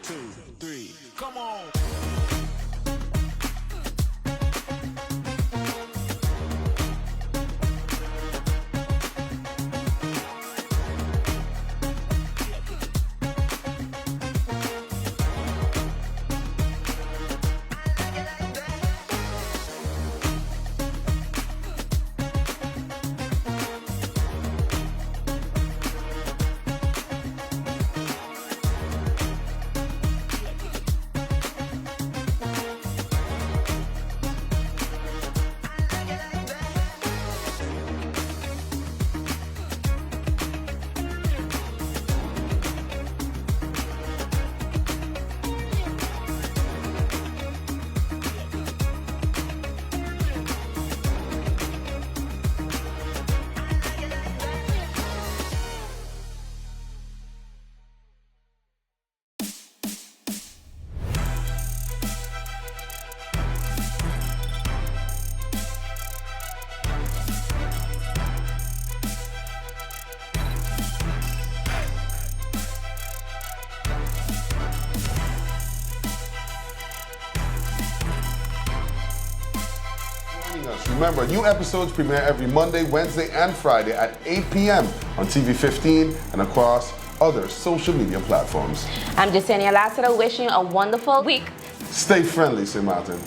2, 3, come on. Remember, new episodes premiere every Monday, Wednesday, and Friday at 8 p.m. on TV 15 and across other social media platforms. I'm Jasenia Lassiter, wishing you a wonderful week. Stay friendly, St. Martin.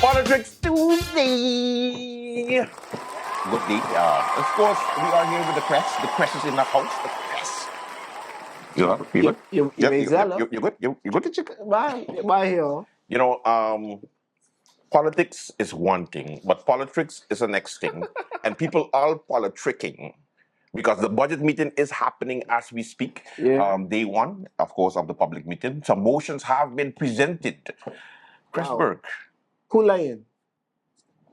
Politics Tuesday. Good day. Of course, we are here with the press. The press is in the house. The press. You good? You good? You good to check? Bye here. You know, politics is one thing, but politics is the next thing. And people are politicking because the budget meeting is happening as we speak. Yeah. Day one, of course, of the public meeting. Some motions have been presented. Pressburg. Who lying?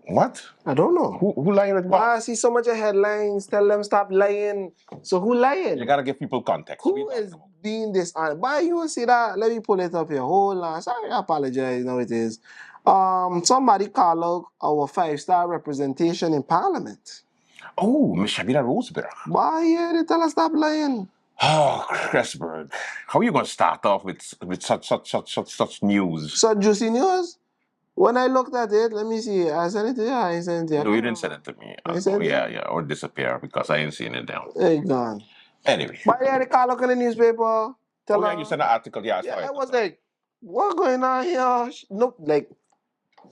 What? I don't know. Who lying with what? I see so much of headlines. Tell them stop lying. So who lying? You gotta give people context. Who is being dishonest? Why you see that? Let me pull it up here. Hold on. Sorry, I apologize. No, it is. Somebody call out our 5-star representation in Parliament. Oh, Miss Shabira Roseberg. Why yeah, they tell us stop lying? Oh, Pressburg. How are you gonna start off with such news? So juicy news. When I looked at it, let me see. I sent it to you. I sent it to you. No, you didn't send it to me. Yeah, or disappear because I ain't seen it down. Hey, gone. Anyway. But yeah, they call up in the newspaper. Tell her, You sent an article. Yeah, I was like, what's going on here? Look, like,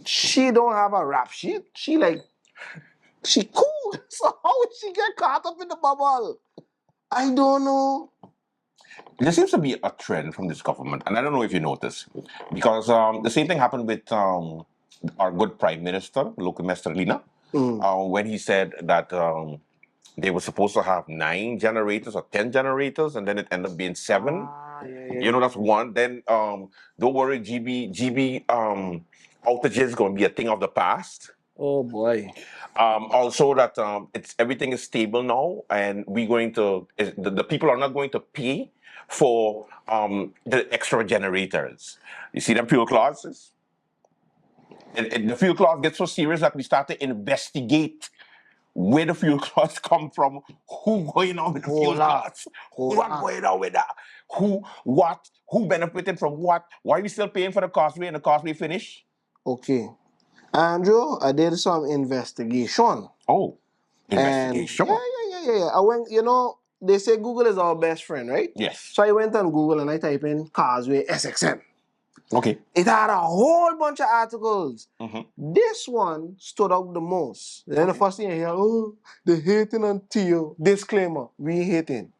she don't have a rap sheet. She cool. So how would she get caught up in the bubble? I don't know. There seems to be a trend from this government, and I don't know if you noticed, because the same thing happened with our good Prime Minister, Luca Mestrelina, when he said that they were supposed to have 9 generators or 10 generators, and then it ended up being 7. You know, that's one. Then don't worry, GB outages is going to be a thing of the past. Oh boy. Also that everything is stable now, and the people are not going to pay for the extra generators. You see them fuel clauses? And the fuel clause gets so serious that we start to investigate where the fuel clause come from, who going on with the fuel clause, who going on with that, who benefited from what, why are we still paying for the causeway and the causeway finish? Okay. Andrew, I did some investigation. Oh, investigation? Yeah. I went, they say Google is our best friend, right? Yes. So I went on Google and I typed in Causeway SXM. Okay. It had a whole bunch of articles. This one stood out the most. Then the first thing I hear, they're hating on Theo. Disclaimer, we ain't hating.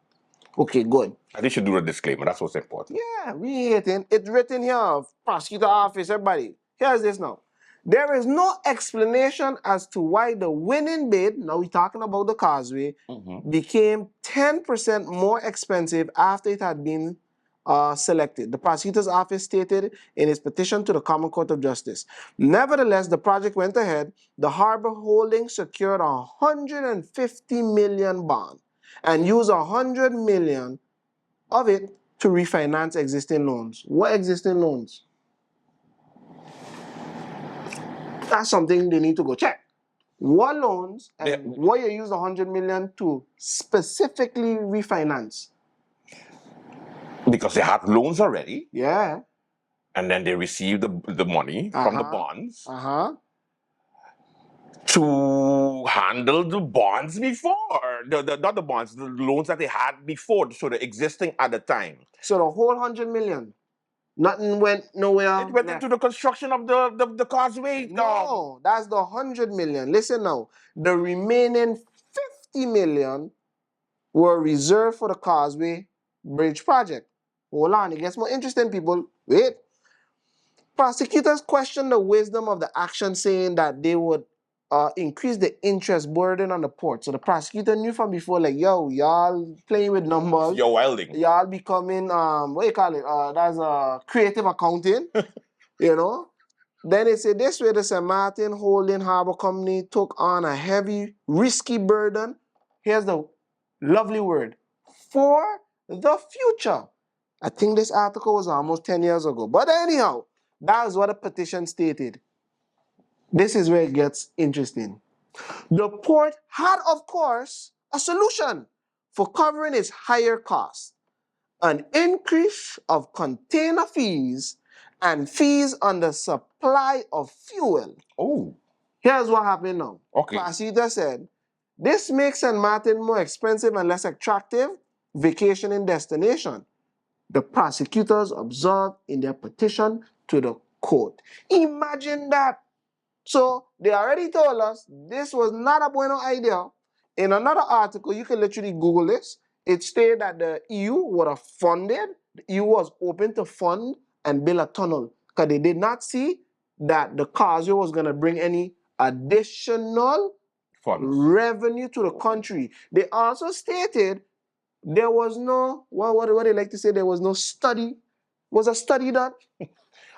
Okay, good. They should do a disclaimer. That's what's important. Yeah, we ain't hating. It's written here, prosecutor office, everybody. Here's this now. There is no explanation as to why the winning bid, now we're talking about the causeway, became 10% more expensive after it had been selected, the prosecutor's office stated in its petition to the Common Court of Justice. Nevertheless, the project went ahead. The Harbor Holding secured a $150 million bond and used $100 million of it to refinance existing loans. What existing loans? That's something they need to go check. What loans and what you use $100 million to specifically refinance? Because they had loans already, Yeah. and then they received the money from the bonds to handle the bonds before. Not the bonds, the loans that they had before, so the existing at the time. So the whole $100 million, nothing went nowhere. It went into the construction of the causeway. No, that's the $100 million. Listen now, the remaining $50 million were reserved for the Causeway Bridge project. Hold on, it gets more interesting, people. Wait. Prosecutors questioned the wisdom of the action, saying that they would increase the interest burden on the port. So the prosecutor knew from before, like, yo, y'all playing with numbers. You're wilding. Y'all becoming, what do you call it? That's creative accounting, you know? Then it said this way, the St. Martin Holding Harbor Company took on a heavy, risky burden. Here's the lovely word, for the future. I think this article was almost 10 years ago. But anyhow, that is what the petition stated. This is where it gets interesting. The port had, of course, a solution for covering its higher costs. An increase of container fees and fees on the supply of fuel. Oh. Here's what happened now. Okay. Prosecutor said, this makes St. Martin more expensive and less attractive vacationing destination. The prosecutors observed in their petition to the court. Imagine that. So they already told us this was not a bueno idea. In another article, you can literally Google this. It stated that the EU would have funded, the EU was open to fund and build a tunnel because they did not see that the causeway was going to bring any additional revenue to the country. They also stated there was no, what they like to say, there was no study. Was a study done?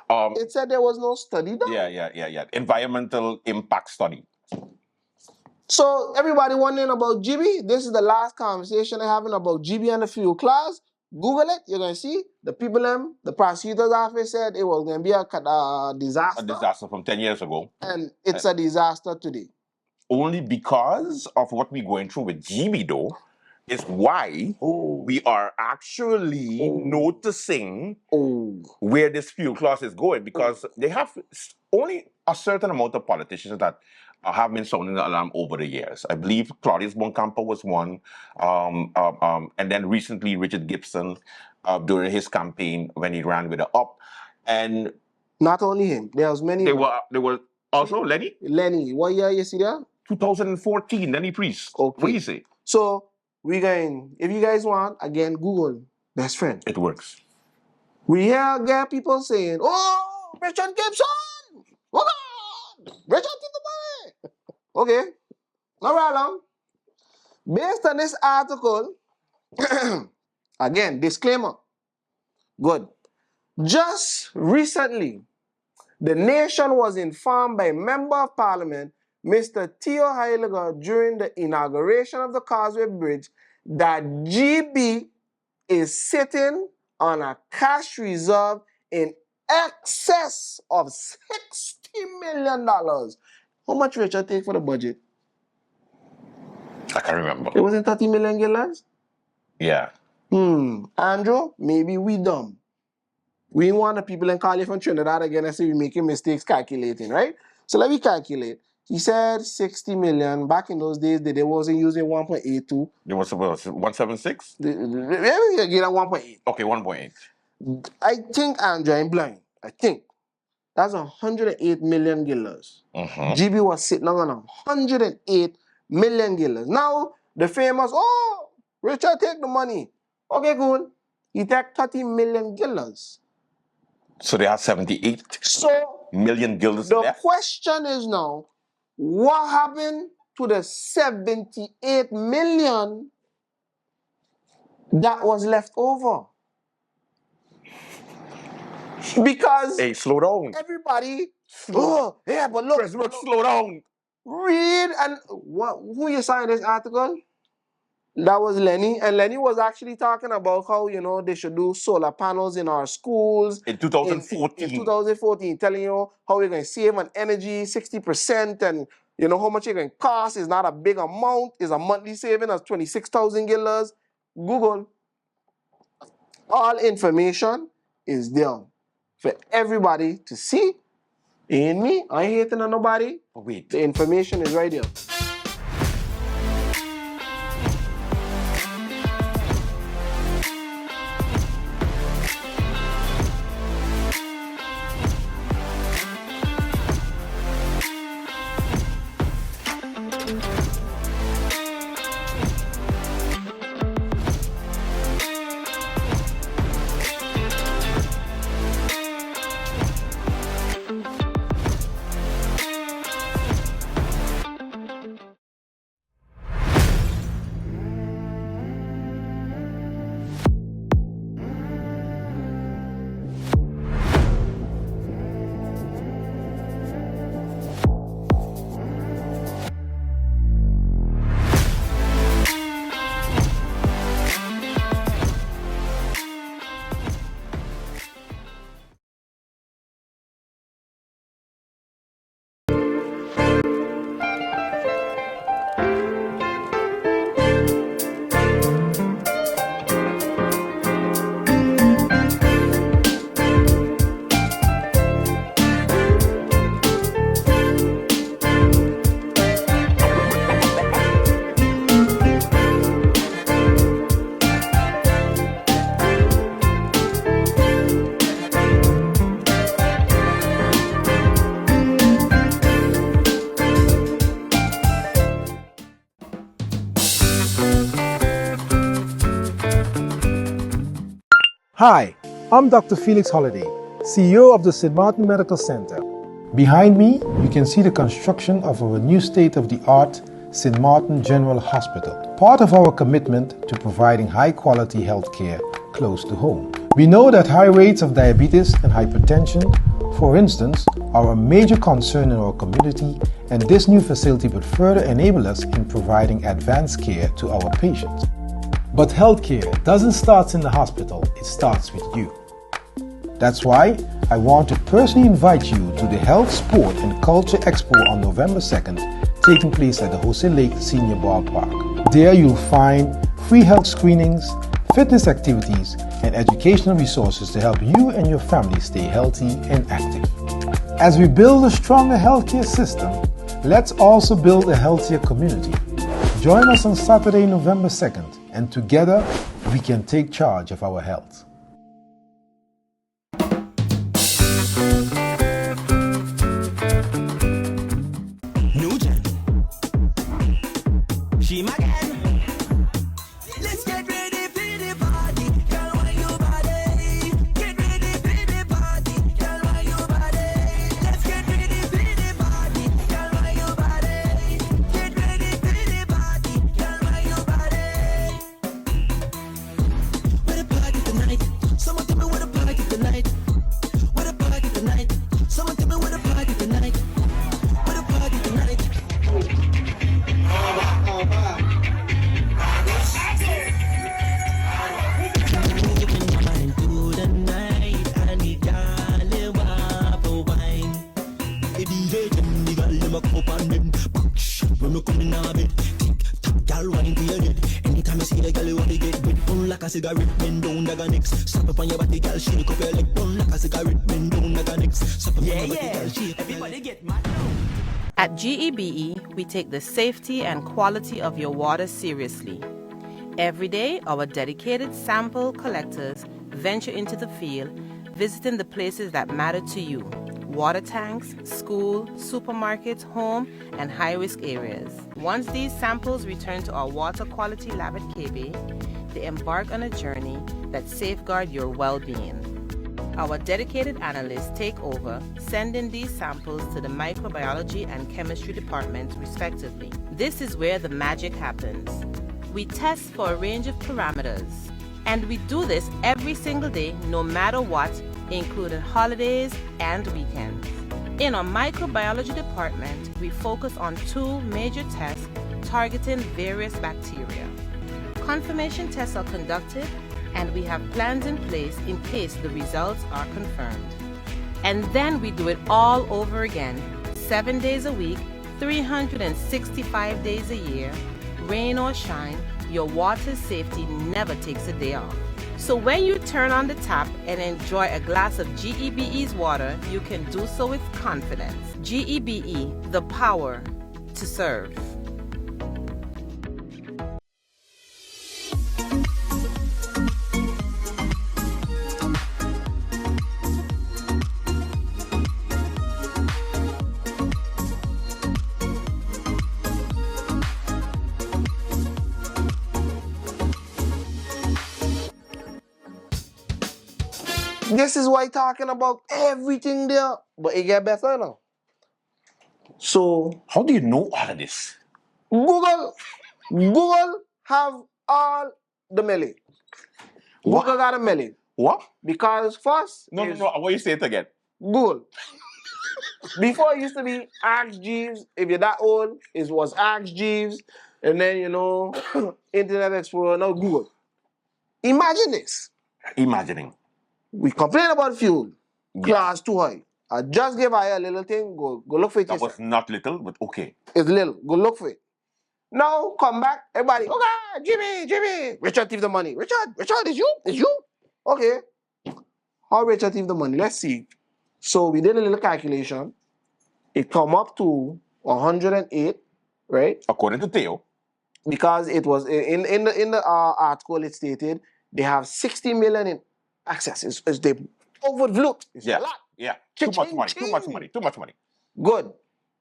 It said there was no study done. Yeah. Environmental impact study. So everybody wondering about GB, this is the last conversation I'm having about GB and the fuel class. Google it, you're going to see the people, the prosecutor's office said it was going to be a disaster. A disaster from 10 years ago. And it's a disaster today. Only because of what we're going through with GB, though, is why we are actually noticing where this fuel clause is going, because they have only a certain amount of politicians that have been sounding the alarm over the years. I believe Claudius Boncampo was one, and then recently Richard Gibson during his campaign when he ran with the UP, and not only him, there was many. There were also Lenny. What year you see there? 2014. Lenny Priest. Okay. What do you say? So we going. If you guys want, again, Google best friend. It works. We get people saying, "Oh, Richard Gibson, oh God, Richard took the money." Okay, no problem. Based on this article, again, disclaimer. Good. Just recently, the nation was informed by Member of Parliament, Mr. Theo Heiliger, during the inauguration of the Causeway Bridge, that GB is sitting on a cash reserve in excess of $60 million. How much Richard take for the budget? I can't remember. It wasn't 30 million guilders? Yeah. Andrew, maybe we dumb. We want the people in Cali from Trinidad again and say we're making mistakes calculating, right? So let me calculate. He said 60 million. Back in those days, they wasn't using 1.82. It was 176? Maybe you get 1.8. Okay, 1.8. I think, Andrew, I'm blind. I think that's 108 million guilders. GB was sitting on 108 million guilders. Now, the famous, Richard take the money. Okay, cool. He take 30 million guilders. So they have 78 million guilders left? The question is now, what happened to the 78 million that was left over? Because Hey, slow down. everybody, oh, yeah, but look, President, slow down. read and who you signed this article? That was Lenny, and Lenny was actually talking about how, you know, they should do solar panels in our schools In 2014. In 2014, telling you how you're going to save on energy 60%, and you know how much it can cost. Is not a big amount. Is a monthly saving of $26,000. Google. All information is there for everybody to see. Ain't me. I ain't hating on nobody. Wait. The information is right there. Hi, I'm Dr. Felix Holliday, CEO of the St. Martin Medical Center. Behind me, you can see the construction of our new state-of-the-art St. Martin General Hospital, part of our commitment to providing high-quality healthcare close to home. We know that high rates of diabetes and hypertension, for instance, are a major concern in our community, and this new facility would further enable us in providing advanced care to our patients. But healthcare doesn't start in the hospital, it starts with you. That's why I want to personally invite you to the Health, Sport and Culture Expo on November 2nd, taking place at the Jose Lake Senior Ballpark. There you'll find free health screenings, fitness activities, and educational resources to help you and your family stay healthy and active. As we build a stronger healthcare system, let's also build a healthier community. Join us on Saturday, November 2nd, and together we can take charge of our health. New gen. She my gang. Let's get ready for the party. Girl, why your body? Get ready for the party. Girl, why your body? Let's get ready for the party. Girl, why your body? Get ready for the party. Girl, why your body? Where the party tonight? Someone tell me where the party tonight. Where the party tonight? Someone tell me where the party tonight. Where the party tonight? Cigarette, bend down, dagger next. Slap up on your body, girl, shake up your leg. Burn like a cigarette, bend down, dagger next. Slap up on your body, girl, shake up your leg. Everybody get mad. At GEBE, we take the safety and quality of your water seriously. Every day, our dedicated sample collectors venture into the field, visiting the places that matter to you: water tanks, school, supermarkets, home, and high-risk areas. Once these samples return to our water quality lab at KB, they embark on a journey that safeguards your well-being. Our dedicated analysts take over, sending these samples to the microbiology and chemistry department, respectively. This is where the magic happens. We test for a range of parameters, and we do this every single day, no matter what, including holidays and weekends. In our microbiology department, we focus on 2 major tests targeting various bacteria. Confirmation tests are conducted, and we have plans in place in case the results are confirmed. And then we do it all over again, 7 days a week, 365 days a year. Rain or shine, your water safety never takes a day off. So when you turn on the tap and enjoy a glass of GEBE's water, you can do so with confidence. GEBE, the power to serve. This is why talking about everything there, but it get better now. So How do you know all of this? Google have all the millie. What? Google got a millie. What? Because first No, is I want you to say it again. Google. Before it used to be Ask Jeeves. If you're that old, it was Ask Jeeves. And then, Internet Explorer, now Google. Imagine this. Imagining. We complain about fuel. Yes. Class too high. I just gave her a little thing. Go look for it. That yourself. was not little, but okay. It's little. Go look for it. Now come back. Everybody. Okay, Jimmy. Richard thief the money. Richard, it's you. It's you. Okay. How Richard thief the money? Let's see. So we did a little calculation. It come up to 108, right? According to Theo. Because it was in the article it stated they have 60 million in access. It's they overlooked. It's a lot. Yeah. Ching, Too much ching, money. ching. Too much money. Good.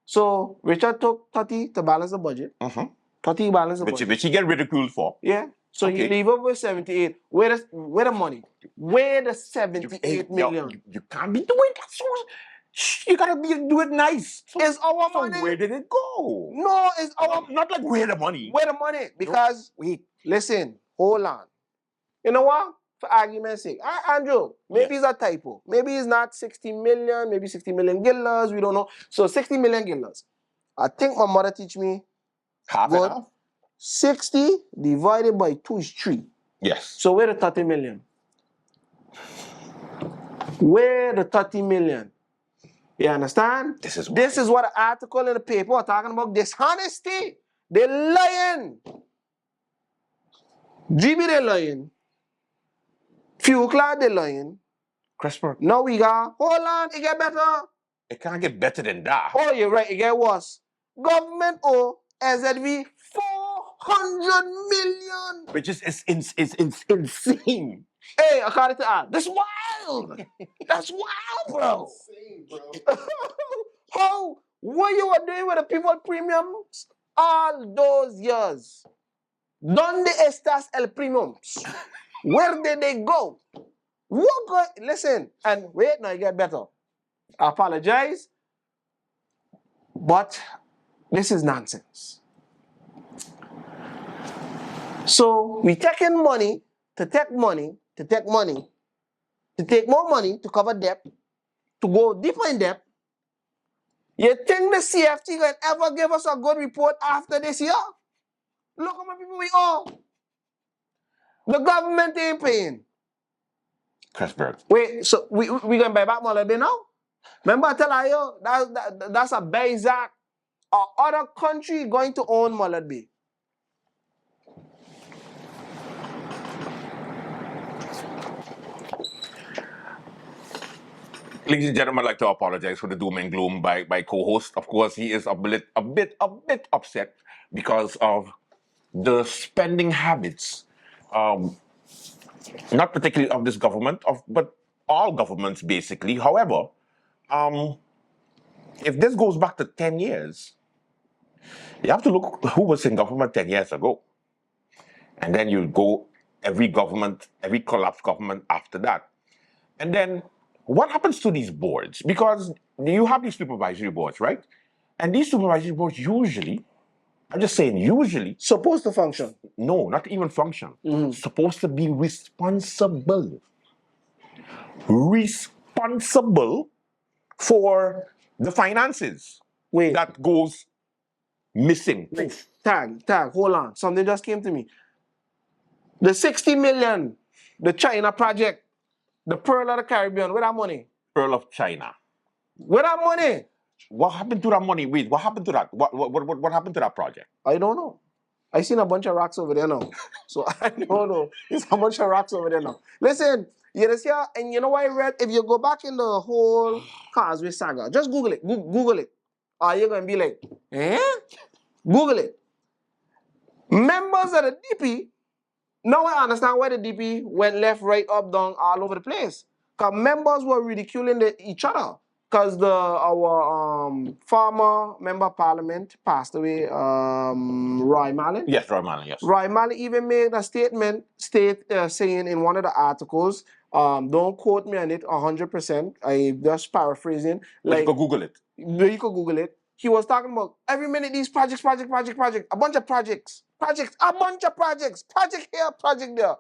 So Richard took 30 to balance the budget. Mm-hmm. 30 balance the budget. Which he get ridiculed for. Yeah. So Okay. you leave up with 78. Where the money? Where the 78 million? You can't be doing that. So, you gotta do it nice. So, It's our so money. where did it go? No, it's our Not like where the money. Where the money? Because listen, hold on. You know what? For argument's sake, Andrew, maybe it's a typo. Maybe it's not 60 million, maybe 60 million guilders, we don't know. So 60 million guilders. I think my mother teach me Half and half? 60 divided by 2 is 3. Yes. So where the 30 million? Where the 30 million? You understand? This is what an article in the paper are talking about dishonesty. They're lying. GB they're lying. Fuel Cloud they're lying. CRISPR. Now we got, hold on, it get better. It can't get better than that. Oh, you're right, it get worse. Government owe SZV 400 million. Which is insane. Hey, according to that, that's wild. That's wild, bro. Insane, bro. What you were doing with the people premiums all those years? ¿Dónde estás el premiums? Where did they go? Listen, and wait, now it get better. I apologize, but this is nonsense. So we taking money to take money, to take money, to take more money to cover debt, to go deeper in debt. You think the CFT can ever give us a good report after this year? Look how many people we owe. The government ain't paying. CRISPR. Wait, so we gonna buy back Molly now? Remember I tell you that's a Bayzak. Or other country going to own Mullet Bay. Ladies and gentlemen, I'd like to apologize for the doom and gloom by co-host. Of course, he is a bit upset because of the spending habits, not particularly of this government, but all governments basically. However, if this goes back to 10 years, you have to look who was in government 10 years ago. And then you go every collapsed government after that. And then what happens to these boards? Because you have these supervisory boards, right? And these supervisory boards usually, I'm just saying usually. Supposed to function. No, not even function. Supposed to be responsible. responsible for the finances Wait. that goes missing. Tag, hold on. Something just came to me. The 60 million, the China project, the Pearl of the Caribbean, where that money? Pearl of China. Where that money? What happened to that money? Wait, what happened to that? What happened to that project? I don't know. I seen a bunch of rocks over there now. So I don't know. There's a bunch of rocks over there now. Listen, you just here, and you know what I read? If you go back in the whole Causeway saga, just Google it. Google it. Or you're going to be like, eh? Google it. Members of the DP, now I understand why the DP went left, right, up, down, all over the place. Because members were ridiculing each other. Because our former member of parliament passed away, Roy Mallon. Yes, Roy Mallon, yes. Roy Mallon even made a statement saying in one of the articles, don't quote me on it 100%, I just paraphrasing. But you can Google it. You could Google it. He was talking about every minute these projects, a bunch of projects, project here, project there.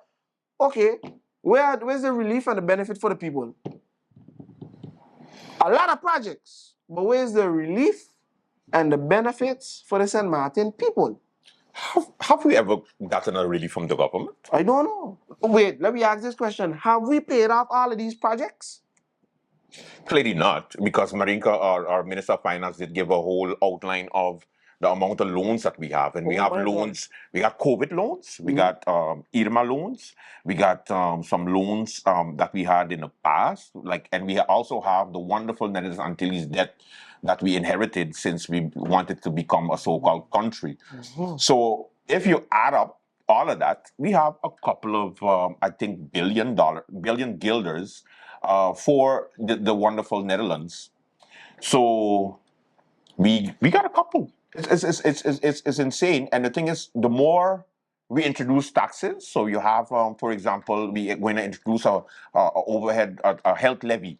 Okay, where's the relief and the benefit for the people? A lot of projects, but where's the relief and the benefits for the St. Martin people? Have we ever gotten a relief from the government? I don't know. Wait, let me ask this question. Have we paid off all of these projects? Clearly not, because Marinka, our Minister of Finance, did give a whole outline of the amount of loans that we have. And we have loans, we got COVID loans, we got Irma loans, we got some loans that we had in the past, and we also have the wonderful Netherlands Antilles debt that we inherited since we wanted to become a so-called country. So if you add up all of that, we have a couple of, I think, billion guilders for the wonderful Netherlands. So we got a couple. It's insane. And the thing is, the more we introduce taxes, so you have, for example, we're going to introduce a overhead, a health levy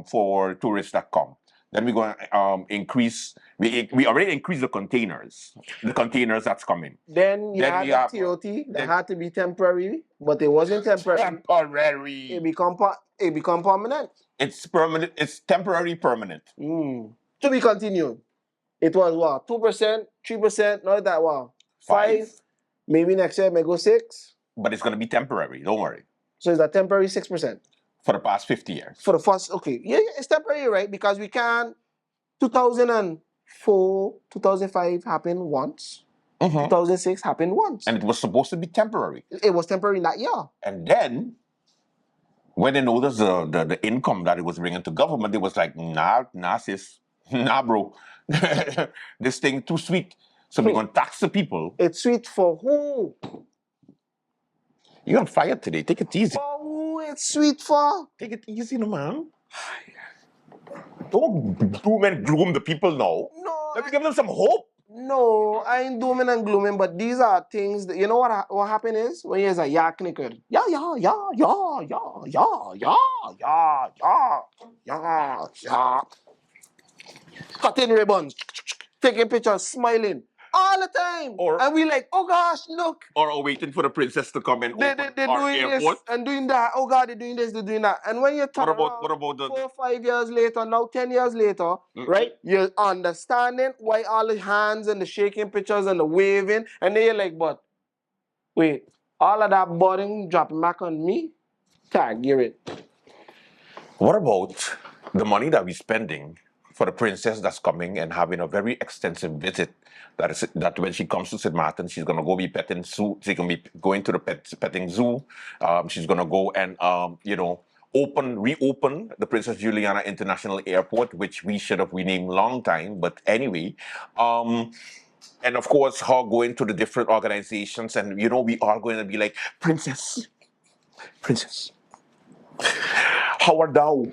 for tourists that come. Then we're going to increase, we already increased the containers that's coming. Then you had the TOT that had to be temporary, but it wasn't temporary. Temporary. It become permanent. It's permanent. It's temporary permanent. To be continued. It was what? 2%, 3%, not that what? 5. Maybe next year may go 6. But it's going to be temporary. Don't worry. So is that temporary 6%? For the past 50 years. For the first, okay. Yeah, it's temporary, right? Because we can, 2004, 2005 happened once. 2006 happened once. And it was supposed to be temporary. It was temporary in that year. And then, when they noticed the income that it was bringing to government, it was like, nah, sis. Nah, bro. This thing too sweet. So we're going to tax the people. It's sweet for who? You're on fire today. Take it easy. For who it's sweet for? Take it easy, no, man. Don't doom and gloom the people now. No. Let me give them some hope. No, I ain't dooming and glooming, but these are things that, you know what happened is? When you're a yak knicker. Yeah. Cutting ribbons, taking pictures, smiling all the time. And we like, oh gosh, look. Or waiting for the princess to come and open our doing airport. This and doing that. Oh God, they're doing this, they're doing that. And when you turn what about the 4 or 5 years later, now 10 years later, right? You're understanding why all the hands and the shaking pictures and the waving, and then you're like, but wait, all of that burden dropping back on me? Tag, you're it. What about the money that we're spending for the princess that's coming and having a very extensive visit? That when she comes to St. Martin, she's gonna go be petting zoo. She's gonna be going to the petting zoo. She's gonna go and reopen the Princess Juliana International Airport, which we should have renamed long time. But anyway, and of course, her going to the different organizations, and we are going to be like, Princess, how art thou?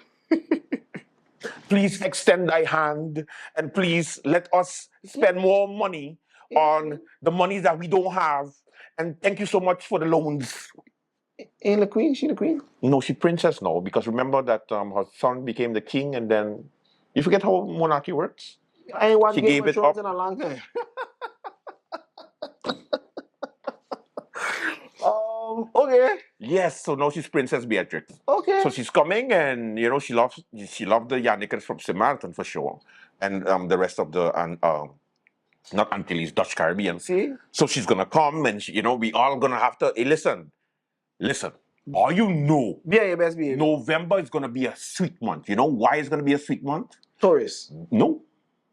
Please extend thy hand and please let us spend more money on the money that we don't have. And thank you so much for the loans. Ain't the queen? She the queen? No, she princess now, because remember that her son became the king, and then you forget how monarchy works? I ain't watched She Game gave of it Thrones up. in a long time. Okay. Yes, so now she's Princess Beatrix. Okay. So she's coming, and she loved the Yannickers from St. Martin for sure, and the rest of the not Antilles, Dutch Caribbean. See? So she's gonna come, and we all gonna have to. Hey, listen. All you know, Be on your best behavior. November is gonna be a sweet month. You know why it's gonna be a sweet month? Tourists. No,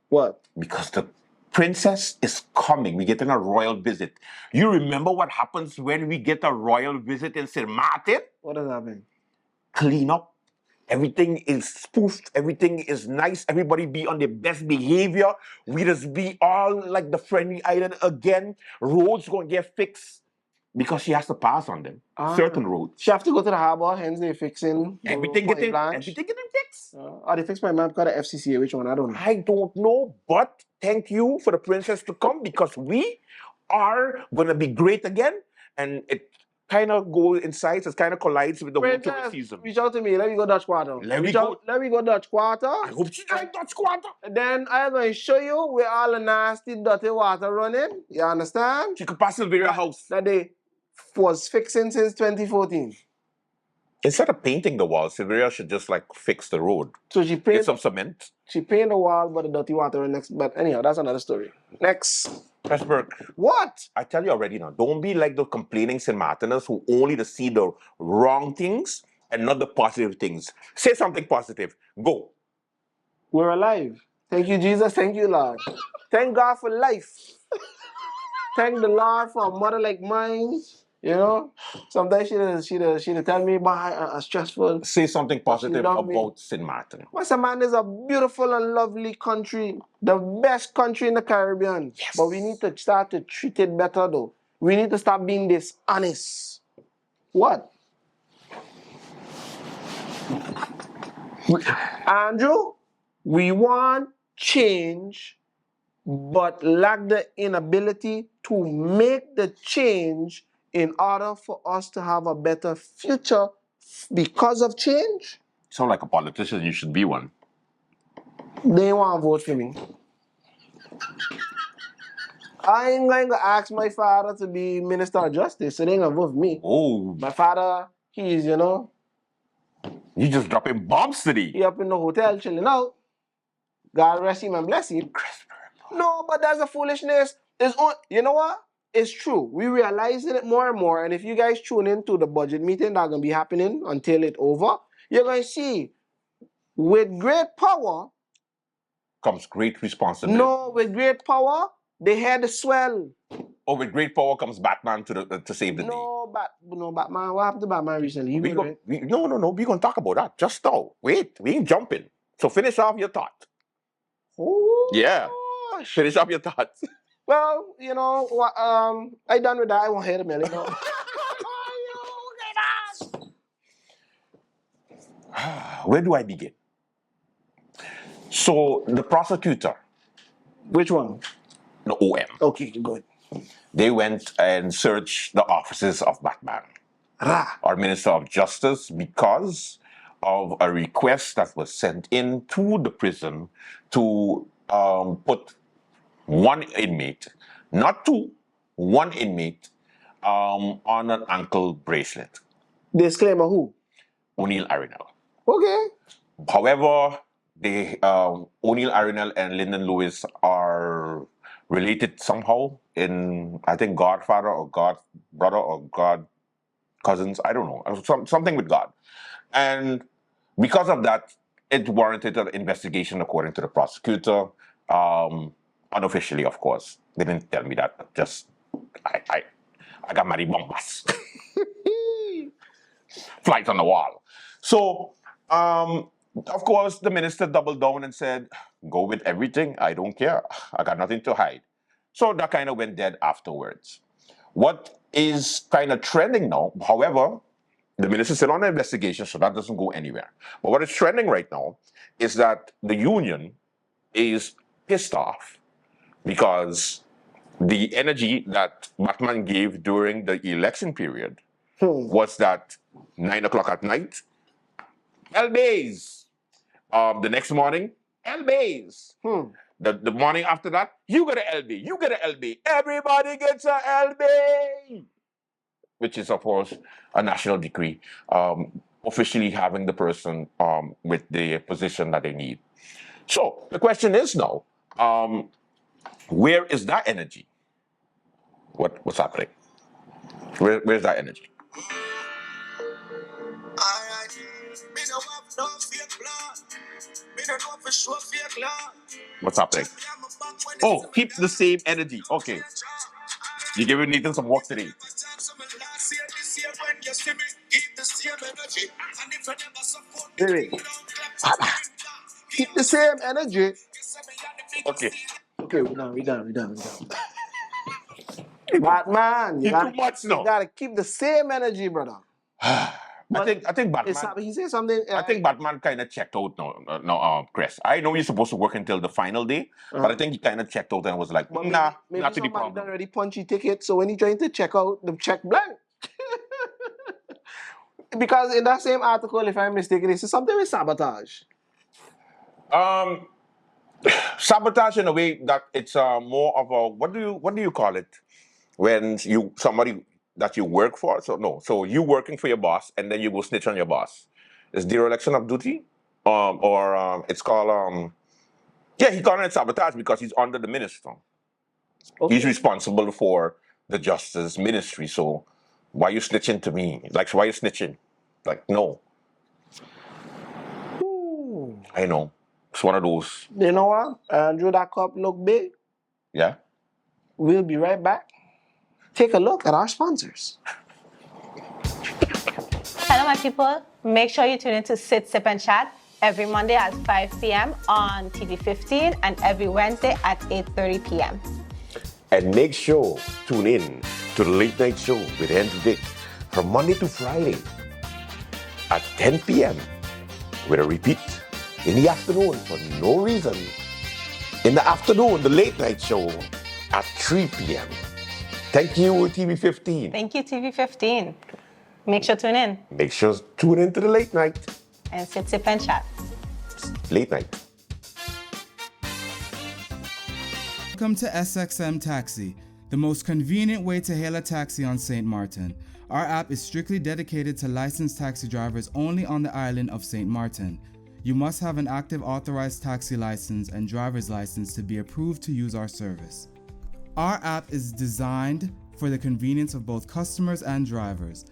What? because the princess is coming. We're getting a royal visit. You remember what happens when we get a royal visit in St. Martin? What has happened? Clean up. Everything is spoofed. Everything is nice. Everybody be on their best behavior. We just be all like the friendly island again. Roads gonna get fixed because she has to pass on them. Certain roads. She have to go to the harbor, hence they fixing. Everything getting fixed. Are they fixed by map? Got the FCCA? Which one? I don't know. I don't know, but thank you for the princess to come because we are gonna be great again, and it kind of goes inside. It kind of collides with the whole tourist season. Reach out to me. Let me go Dutch Quarter. Let me go Dutch Quarter. I hope she like Dutch Quarter. And then I'm going to show you where all the nasty, dirty water running. You understand? She could pass Sylvia house. That they was fixing since 2014. Instead of painting the wall, Sylvia should just like fix the road. So she Get painted some cement. the wall, but the dirty water next. But anyhow, that's another story. Next. Pressburg, What? I tell you already now, don't be like the complaining St. Martiners who only see the wrong things and not the positive things. Say something positive. Go. We're alive. Thank you, Jesus. Thank you, Lord. Thank God for life. Thank the Lord for a mother like mine. You know, sometimes she'd tell me about a stressful. Say something positive love me. about St. Martin. West Man is a beautiful and lovely country, the best country in the Caribbean. Yes. But we need to start to treat it better, though. We need to stop being dishonest. What? Andrew, we want change, but lack the inability to make the change in order for us to have a better future because of change. Sound like a politician, you should be one. They want to vote for me. I ain't going to ask my father to be Minister of Justice, so they ain't going to vote for me. Oh, My father, he's, you just dropping bombs today. he up in the hotel chilling out. God rest him and bless him. No, but that's a foolishness. You know what? It's true. We realizing it more and more. And if you guys tune into the budget meeting that's going to be happening until it's over, you're going to see with great power Comes great responsibility. No, with great power, they had to swell. Oh, with great power comes Batman to save the day. No, Batman. What happened to Batman recently? No. We're going to talk about that. Just now. Wait, we ain't jumping. So finish off your thought. Oh, Yeah. Finish off your thoughts. Well, what? I done with that. I won't hear the million. Where do I begin? So the prosecutor, Which one? the OM, Okay, good. they went and searched the offices of Batman, our Minister of Justice, because of a request that was sent in to the prison to put one inmate, not two, one inmate on an ankle bracelet. Disclaimer who? O'Neill Arenal. Okay. However, O'Neill Arenal and Lyndon Lewis are related somehow in, I think, godfather or god brother or god cousins. I don't know. Something with God. And because of that, it warranted an investigation according to the prosecutor. Unofficially, of course. They didn't tell me that. Just, I got my bombas. Flies on the wall. So, of course, the minister doubled down and said, go with everything. I don't care. I got nothing to hide. So that kind of went dead afterwards. What is kind of trending now, however, the minister's still on an investigation, so that doesn't go anywhere. But what is trending right now is that the union is pissed off because the energy that Batman gave during the election period was that 9 o'clock at night, LBs. The next morning, LBs. The morning after that, you get an LB, you get an LB. Everybody gets an LB. which is of course a national decree, officially having the person with the position that they need. So the question is now, where is that energy? What's happening? Where's that energy? Alright, me no have no fake blood. Me no know for sure fake blood. What's happening? Oh, keep the same energy. Okay. You're giving Nathan some work today. Wait. Keep the same energy. Okay. Okay, we done. Batman, You're too much now. you gotta keep the same energy, brother. I think Batman. He said something. I think Batman kind of checked out now, Chris. I know you're supposed to work until the final day, but I think he kind of checked out and was like, but nah, maybe not to the somebody problem. done already punchy ticket, so when he trying to check out, the check blank. Because in that same article, if I'm mistaken, it says something with sabotage. Sabotage in a way that it's more of a what do you call it when somebody that you work for? So you working for your boss and then you go snitch on your boss. It's dereliction of duty, or it's called he calling it sabotage because he's under the minister. Okay. He's responsible for the justice ministry. So why you snitching to me? Like, why you snitching? Like, no. Ooh. I know. It's one of those. You know what? Andrew, that cup look big. Yeah. We'll be right back. Take a look at our sponsors. Hello, my people. Make sure you tune in to Sit, Sip, and Chat every Monday at 5 p.m. on TV 15 and every Wednesday at 8:30 p.m. And make sure tune in to the Late Night Show with Andrew Dick from Monday to Friday at 10 p.m. with a repeat in the afternoon for no reason. In the afternoon, the Late Night Show at 3 p.m. Thank you, TV 15. Thank you, TV 15. Make sure to tune in Make sure to tune in to the Late Night. and Sit, Sip, and Chat. Late Night. Welcome to SXM Taxi, the most convenient way to hail a taxi on St. Martin. Our app is strictly dedicated to licensed taxi drivers only on the island of St. Martin. You must have an active authorized taxi license and driver's license to be approved to use our service. Our app is designed for the convenience of both customers and drivers.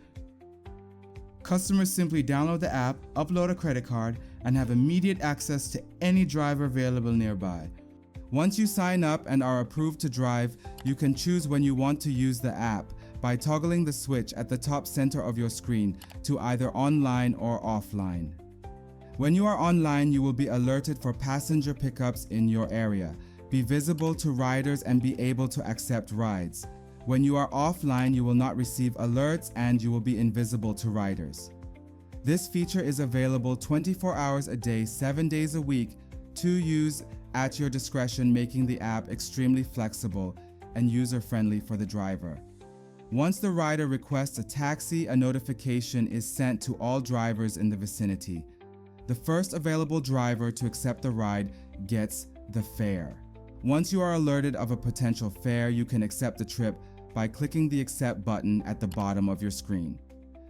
Customers simply download the app, upload a credit card, and have immediate access to any driver available nearby. Once you sign up and are approved to drive, you can choose when you want to use the app by toggling the switch at the top center of your screen to either online or offline. When you are online, you will be alerted for passenger pickups in your area, be visible to riders, and be able to accept rides. When you are offline, you will not receive alerts and you will be invisible to riders. This feature is available 24 hours a day, 7 days a week to use at your discretion, making the app extremely flexible and user-friendly for the driver. Once the rider requests a taxi, a notification is sent to all drivers in the vicinity. The first available driver to accept the ride gets the fare. Once you are alerted of a potential fare, you can accept the trip by clicking the Accept button at the bottom of your screen.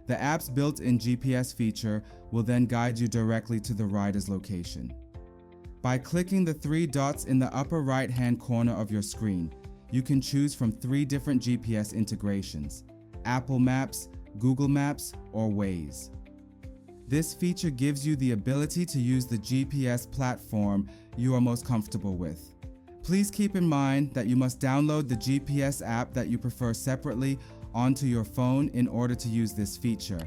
The app's built-in GPS feature will then guide you directly to the rider's location. By clicking the 3 dots in the upper right-hand corner of your screen, you can choose from 3 different GPS integrations: Apple Maps, Google Maps, or Waze. This feature gives you the ability to use the GPS platform you are most comfortable with. Please keep in mind that you must download the GPS app that you prefer separately onto your phone in order to use this feature.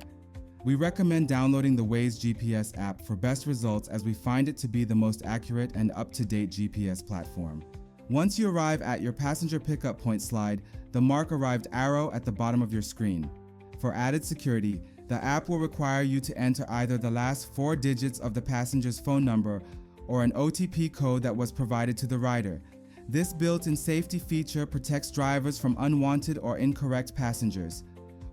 We recommend downloading the Waze GPS app for best results, as we find it to be the most accurate and up-to-date GPS platform. Once you arrive at your passenger pickup point, slide the Mark Arrived arrow at the bottom of your screen. For added security, the app will require you to enter either the last 4 digits of the passenger's phone number or an OTP code that was provided to the rider. This built-in safety feature protects drivers from unwanted or incorrect passengers.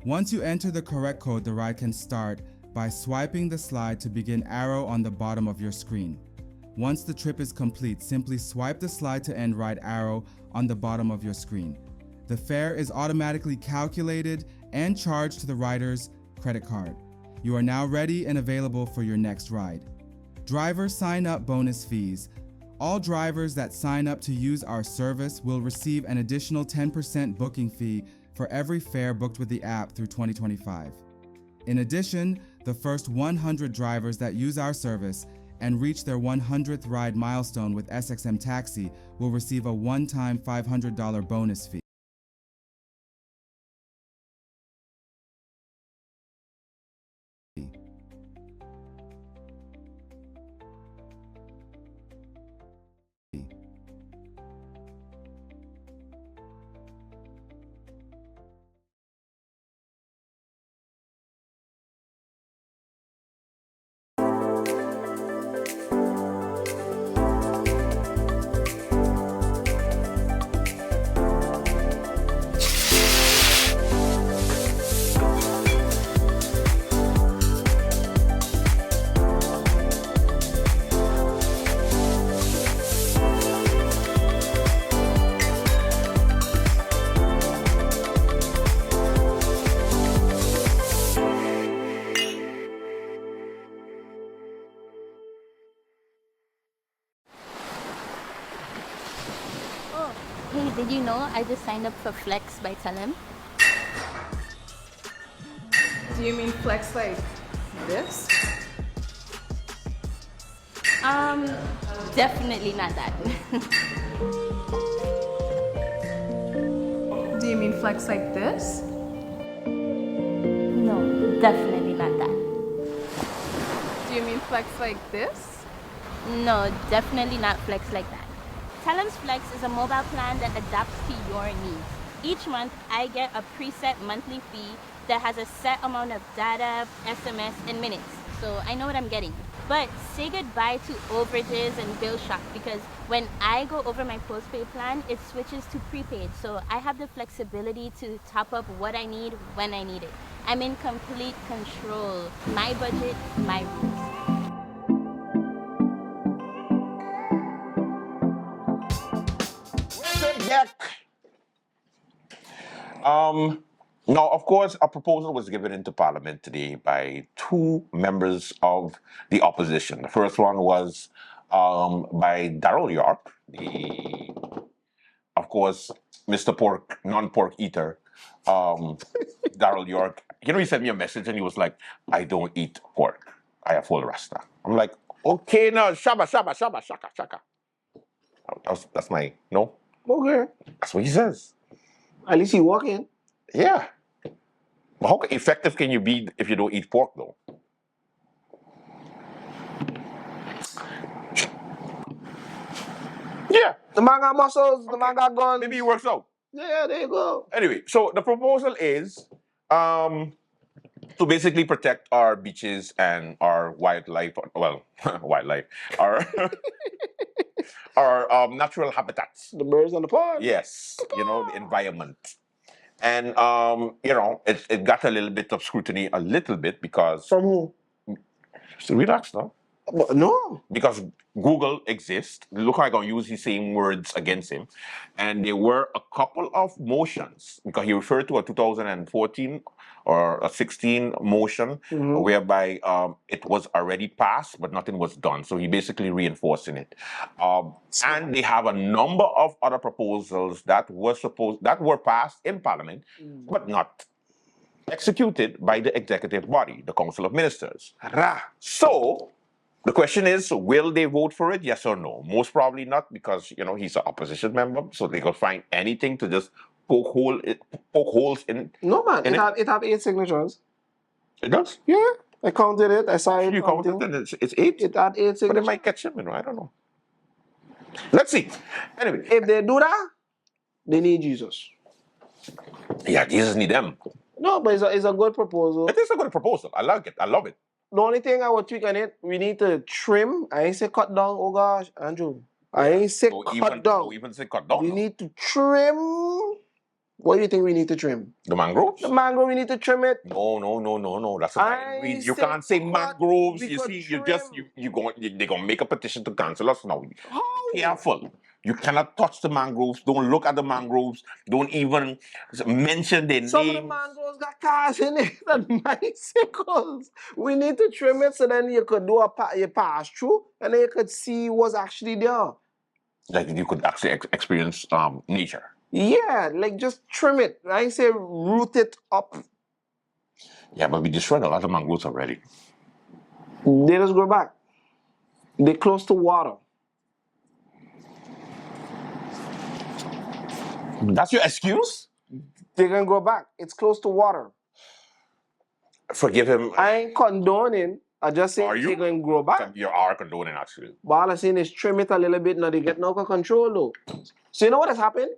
Once you enter the correct code, the ride can start by swiping the slide to begin arrow on the bottom of your screen. Once the trip is complete, simply swipe the slide to end ride arrow on the bottom of your screen. The fare is automatically calculated and charged to the rider's credit card. You are now ready and available for your next ride. Driver sign-up bonus fees. All drivers that sign up to use our service will receive an additional 10% booking fee for every fare booked with the app through 2025. In addition, the first 100 drivers that use our service and reach their 100th ride milestone with SXM Taxi will receive a one-time $500 bonus fee. Oh, hey, did you know I just signed up for Flex by Telem? Do you mean flex like this? Definitely not that. Do you mean flex like this? No, definitely not that. Do you mean flex like this? No, definitely not Flex like that. Telem's Flex is a mobile plan that adapts to your needs. Each month, I get a preset monthly fee that has a set amount of data, SMS, and minutes. So I know what I'm getting. But say goodbye to overages and bill shock, because when I go over my postpaid plan, it switches to prepaid. So I have the flexibility to top up what I need when I need it. I'm in complete control. My budget, my rules. Now, of course, a proposal was given into Parliament today by two members of the opposition. The first one was by Darrell York, of course, Mr. Pork, non-pork eater, Darrell York. You know, he sent me a message and he was like, "I don't eat pork. I have full rasta." I'm like, "Okay, now, shaba, shaka." That's my, no? Okay. That's what he says. At least he walking. Yeah. But how effective can you be if you don't eat pork, though? Yeah. The man got muscles, the man got guns. Maybe it works out. Yeah, there you go. Anyway, so the proposal is to basically protect our beaches and our wildlife, well, wildlife, our our natural habitats. The birds on the pond. Yes, you know, the environment. And, you know, it got a little bit of scrutiny, a little bit, because... From who? So relax now. No. Because Google exists. Look how I'm going to use the same words against him. And there were a couple of motions, because he referred to a 2014 or a 16 motion, whereby it was already passed, but nothing was done. So he basically reinforcing it. And they have a number of other proposals that were passed in Parliament, but not executed by the executive body, the Council of Ministers. So the question is, will they vote for it? Yes or no? Most probably not, because, you know, he's an opposition member, so they could find anything to just poke holes in. No, man. It have 8 signatures. It does? Yeah. I counted it. I saw it. You counted it, and it's 8? It had 8 signatures. But it might catch him, you know, I don't know. Let's see. Anyway. If they do that, they need Jesus. Yeah, Jesus need them. No, but it's a good proposal. It is a good proposal. I like it. I love it. The only thing I would tweak on it, we need to trim. I ain't say cut down. Oh gosh, Andrew. I ain't say cut down. Don't even say cut down. We need to trim. What do you think we need to trim? The mangroves? The mangrove, we need to trim it. No. That's a you can't say mangroves. You see, they're gonna make a petition to cancel us now. How? Careful. You cannot touch the mangroves. Don't look at the mangroves. Don't even mention their Some of the names. mangroves got cars in it and bicycles. We need to trim it so then you could do you pass through and then you could see what's actually there. Like you could actually experience nature. Yeah, like just trim it. I say root it up. Yeah, but we destroyed a lot of mangroves already. They just grow back. They're close to water. That's your excuse? They can grow back. It's close to water. Forgive him. I ain't condoning. I just say Are you? they can grow back. You are condoning, actually. But all I'm saying is trim it a little bit. Now they get no control though. So you know what has happened?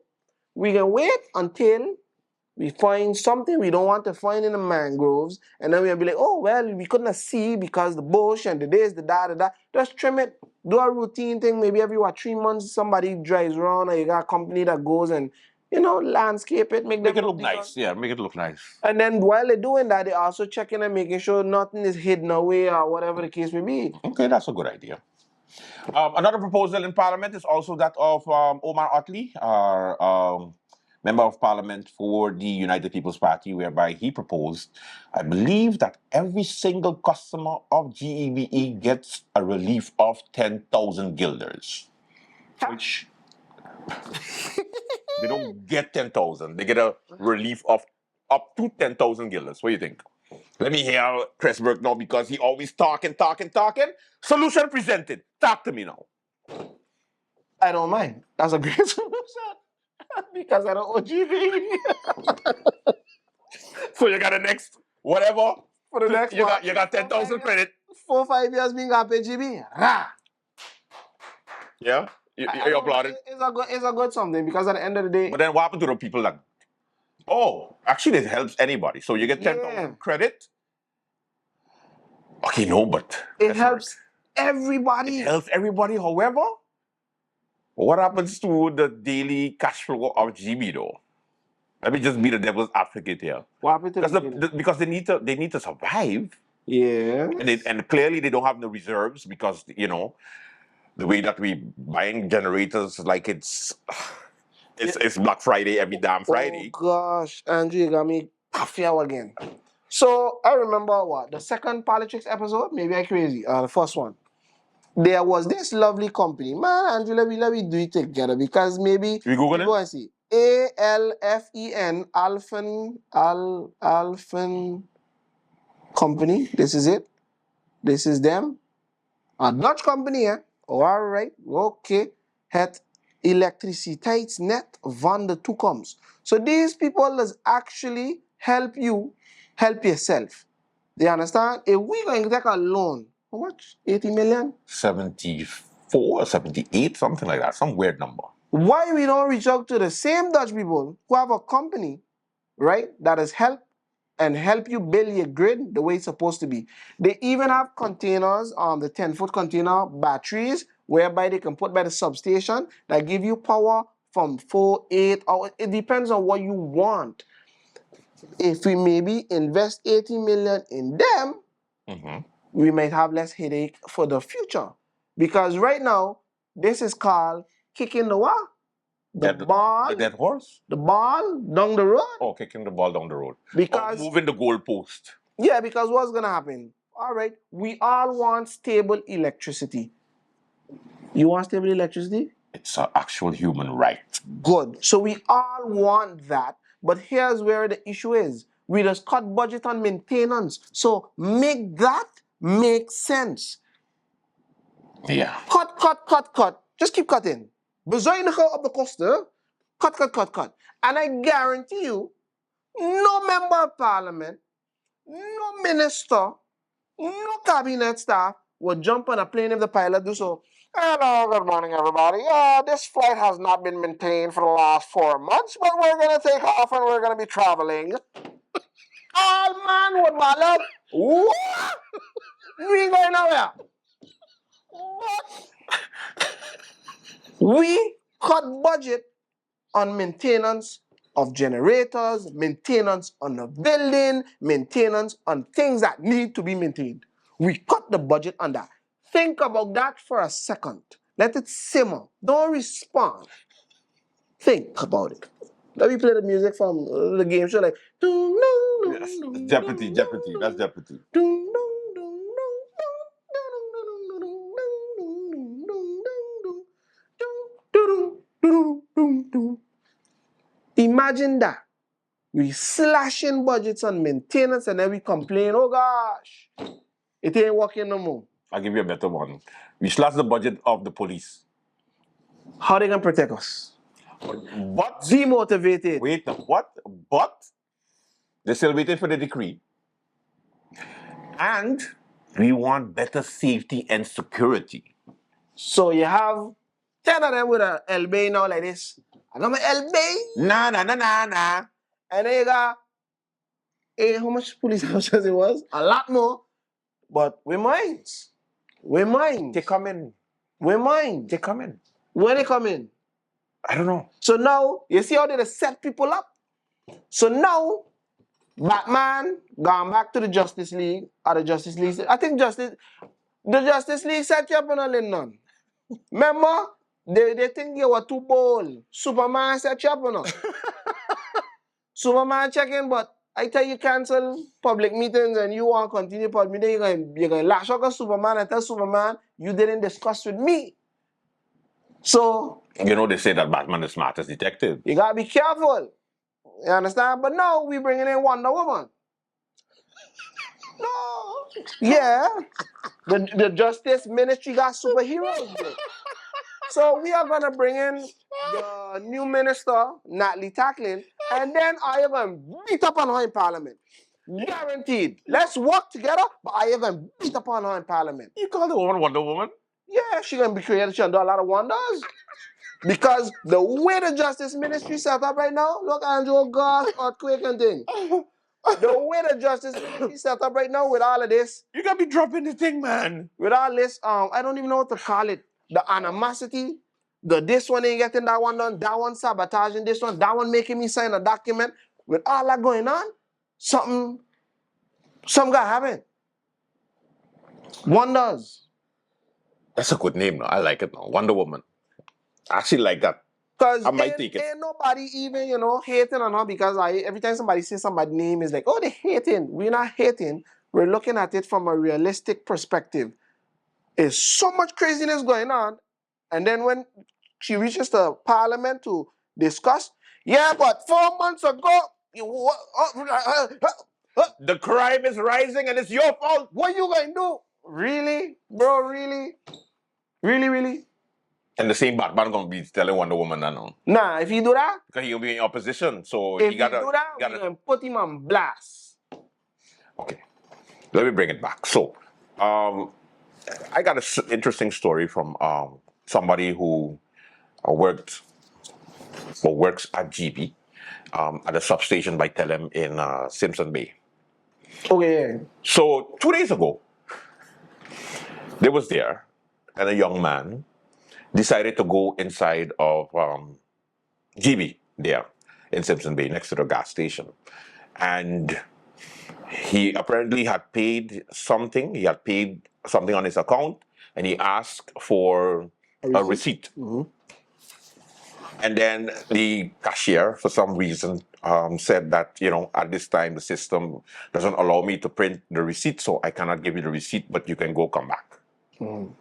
We can wait until we find something we don't want to find in the mangroves, and then we'll be like, oh well, we couldn't see because the bush and the this, the that. Just trim it. Do a routine thing. Maybe every 3 months somebody drives around, or you got a company that goes and landscape it, make it look nice. Yeah, make it look nice. And then while they're doing that, they're also checking and making sure nothing is hidden away or whatever the case may be. Okay, that's a good idea. Another proposal in Parliament is also that of Omar Otley, our Member of Parliament for the United People's Party, whereby he proposed, I believe, that every single customer of GEBE gets a relief of 10,000 guilders. Which they don't get 10,000. They get a relief of up to 10,000 guilders. What do you think? Let me hear Chris Burke now, because he always talking. Solution presented. Talk to me now. I don't mind. That's a great solution. Because I don't owe GB. So you got the next whatever? For the next you got 10,000 credit. 4 or 5 years being got paid GB. Rah! Yeah? You applauded? It's a good something, because at the end of the day... But then what happened to the people that... Oh, actually it helps anybody. So you get 10,000 credit? Okay, no, but... It helps everybody. It helps everybody, however... What happens to the daily cash flow of GB though? Let me just be the devil's advocate here. What happened to because they need to survive. Yeah. And clearly they don't have the reserves, because the way that we buying generators like it's Black Friday every damn Friday. Oh gosh, Andrew, you got me puffy out again. So I remember the second politics episode? Maybe I crazy. The first one. There was this lovely company. Man, Andrew, let me do it together, because maybe we Google it? Go and see. ALFEN Alphen Company. This is it. This is them. A Dutch company, eh? Oh, all right. Okay. Het elektriciteitsnet van de toekomst. So these people is actually help yourself. Do you understand? If we going to take a loan, how much? 80 million? 74, 78, something like that. Some weird number. Why we don't reach out to the same Dutch people who have a company, right, that has help you build your grid the way it's supposed to be. They even have containers, the 10-foot container batteries, whereby they can put by the substation that give you power from 4, 8 hours. It depends on what you want. If we maybe invest 80 million in them, we might have less headache for the future. Because right now, this is called kicking the what? The dead horse? The ball down the road. Oh, kicking the ball down the road. Because moving the goalpost. Yeah, because what's going to happen? All right, we all want stable electricity. You want stable electricity? It's an actual human right. Good. So we all want that. But here's where the issue is. We just cut budget on maintenance. So make that make sense. Yeah. Cut. Just keep cutting. Bezuinigen op de kosten. Cut. And I guarantee you, no member of parliament, no minister, no cabinet staff will jump on a plane if the pilot do so. Hello, good morning, everybody. This flight has not been maintained for the last 4 months, but we're going to take off and we're going to be traveling. All man would ballot. We ain't going nowhere. We cut budget on maintenance of generators, maintenance on the building, maintenance on things that need to be maintained. We cut the budget on that. Think about that for a second. Let it simmer. Don't respond. Think about it. Let me play the music from the game show like. Yes, Jeopardy, Jeopardy. That's Jeopardy. Imagine that. We slashing budgets on maintenance and then we complain, oh gosh, it ain't working no more. I'll give you a better one. We slash the budget of the police. How they gonna protect us? But Demotivated. wait, what? But they're still waiting for the decree. And we want better safety and security. So you have 10 of them with a elbow now like this. I got my elbow. Nah. And then you got, how much police officers it was? A lot more. But we mind. We mind. They come in. We mind. They come in. When they come in? I don't know. So now, you see how they set people up? So now, Batman gone back to the Justice League, or the Justice League. I think the Justice League set you up in a Lindon. Remember? They think you were too bold. Superman set you up in a. Superman check in, but I tell you cancel public meetings and you want to continue public meetings, you're going to lash out at Superman and tell Superman you didn't discuss with me. So, You know, they say that Batman is the smartest detective. you got to be careful. You understand? But now we bringing in Wonder Woman. No. Yeah. The Justice Ministry got superheroes. Bro. So we are going to bring in the new minister, Natalie Tacklin, and then I am going to beat up on her in Parliament. Guaranteed. Let's work together, but I am going to beat up on her in Parliament. You call the woman Wonder Woman? Yeah, she's going to be creative. She'll do a lot of wonders. Because the way the Justice Ministry set up right now, look, Andrew, God, earthquake and thing. The way the Justice Ministry set up right now with all of this. You got to be dropping the thing, man. With all this, I don't even know what to call it. The animosity. This one ain't getting that one done. That one sabotaging this one. That one making me sign a document. With all that going on, something got happen. Wonders. That's a good name, no? I like it now. Wonder Woman. I actually like that. Because I might take it. ain't nobody even, hating on her because every time somebody says somebody's name is like, oh, they hating. We're not hating. We're looking at it from a realistic perspective. There's so much craziness going on. And then when she reaches the Parliament to discuss, yeah, but 4 months ago, the crime is rising and it's your fault. What you going to do? Really? Bro, really? Really, really? And the same Batman gonna be telling Wonder Woman that now. Nah, if you do that, because he'll be in opposition, so if he gotta. you do that, we're gonna put him on blast. Okay, let me bring it back. So, I got an interesting story from somebody who works at GB at a substation by Telem in Simpson Bay. Okay. So 2 days ago, they was there, and a young man decided to go inside of GB there in Simpson Bay next to the gas station. And he apparently had paid something. He had paid something on his account and he asked for a receipt. Mm-hmm. And then the cashier, for some reason, said that, at this time the system doesn't allow me to print the receipt, so I cannot give you the receipt, but you can come back. Mm.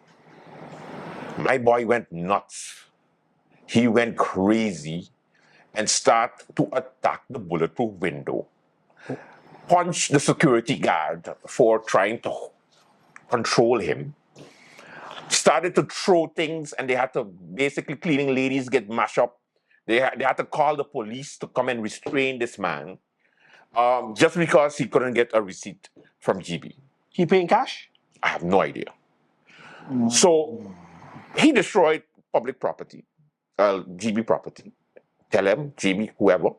My boy went nuts. He went crazy and started to attack the bulletproof window. Punched the security guard for trying to control him. Started to throw things, and they had to, basically, cleaning ladies get mashed up. They had to call the police to come and restrain this man just because he couldn't get a receipt from GB. He paying cash? I have no idea. So he destroyed public property, GB property. Tell him, GB, whoever.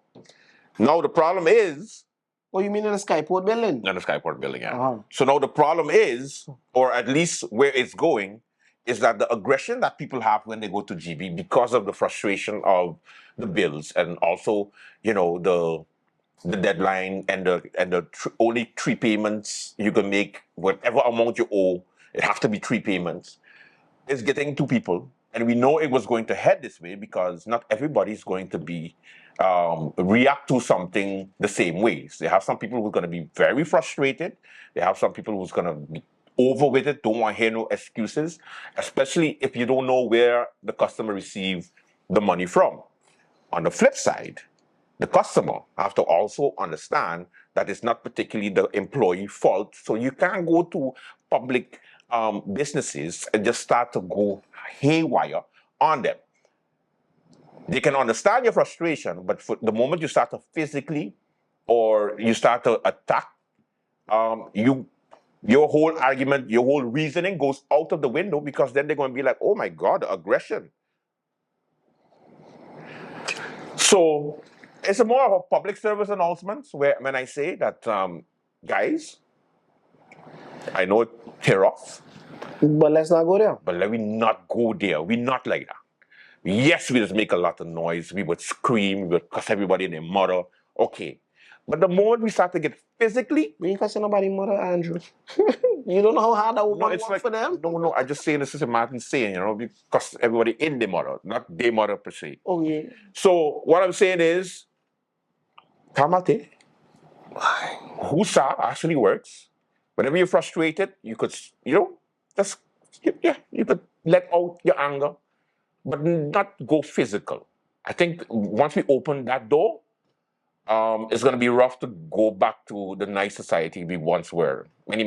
Now the problem is... What you mean in the Skyport building? In the Skyport building, yeah. Uh-huh. So now the problem is, or at least where it's going, is that the aggression that people have when they go to GB because of the frustration of the bills and also, the deadline and the only 3 payments you can make, whatever amount you owe, it has to be 3 payments. It's getting to people And we know it was going to head this way because not everybody's going to be react to something the same ways. They have some people who are going to be very frustrated. They have some people who's going to be over with it, don't want to hear no excuses, especially if you don't know where the customer received the money from. On the flip side, the customer have to also understand that it's not particularly the employee fault. So you can't go to public businesses and just start to go haywire on them. They can understand your frustration, but for the moment you start to physically or you start to attack, your whole argument, your whole reasoning goes out of the window, because then they're going to be like, oh my God, the aggression. So it's a more of a public service announcement where when I say that, guys, I know it tear off, But let's not go there. but let me not go there. We're not like that. Yes, we just make a lot of noise. We would scream, we would cuss everybody in their mother. Okay. But the moment we start to get physically, We ain't cussing nobody mother, Andrew. You don't know how hard that woman work for them? no, I just saying this is a Martin saying, we cuss everybody in their mother, not their mother per se. Oh, yeah. So what I'm saying is, Kamate, Husa actually works. Whenever you're frustrated, you could, just, you could let out your anger, but not go physical. I think once we open that door, it's going to be rough to go back to the nice society we once were many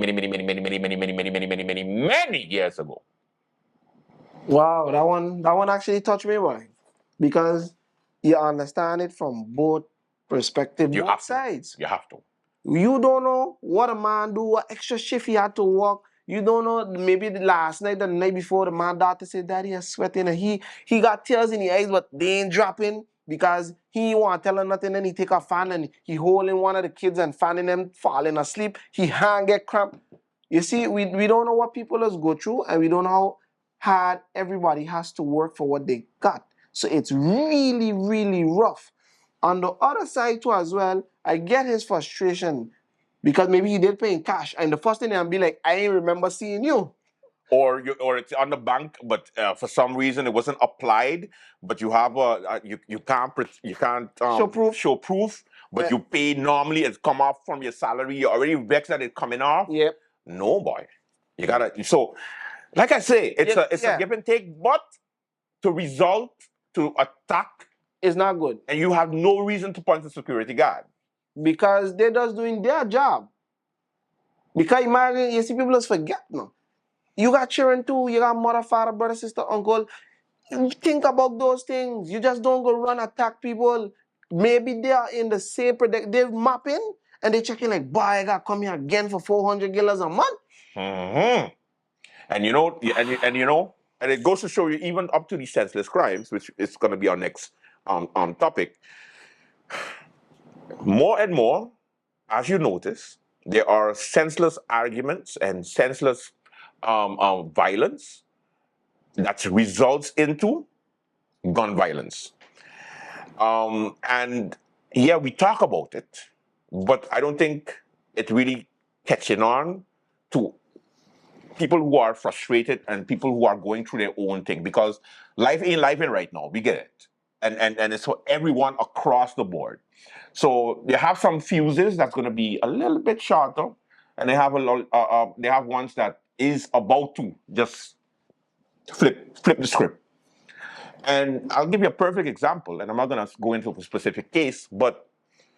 years ago. Wow, that one actually touched me, boy. Because you understand it from both perspectives, both sides. You have to. You don't know what a man do, what extra shift he had to work. You don't know, maybe the last night, the night before, the man daughter said, Daddy, I'm sweating. And he got tears in his eyes, but they ain't dropping because he ain't want to tell her nothing. And he take a fan and he holding one of the kids and fanning them, falling asleep. He can't get cramp. You see, we don't know what people has go through, and we don't know how hard everybody has to work for what they got. So it's really, really rough. On the other side too as well, I get his frustration because maybe he did pay in cash, and the first thing I'll be like, I ain't remember seeing you. Or it's on the bank, but for some reason it wasn't applied. But you have you can't show proof, but you pay normally. It's come off from your salary. You're already vexed that it's coming off. Yep. No, boy, you gotta. So, like I say, it's a give and take, but to result to attack is not good, and you have no reason to point to security guard because they're just doing their job. Because imagine, you see, people just forget now. You got children too. You got mother, father, brother, sister, uncle. Think about those things. You just don't go run attack people. Maybe they are in the same they're mapping and they checking like, boy, I got to come here again for $400 a month. Mm-hmm. And it goes to show you, even up to these senseless crimes, which is going to be our next topic. More and more, as you notice, there are senseless arguments and senseless violence that results into gun violence. And yeah, we talk about it, but I don't think it really catching on to people who are frustrated and people who are going through their own thing, because life ain't right now. We get it. And it's for everyone across the board. So they have some fuses that's going to be a little bit shorter, and they have they have ones that is about to just flip the script. And I'll give you a perfect example, and I'm not going to go into a specific case, but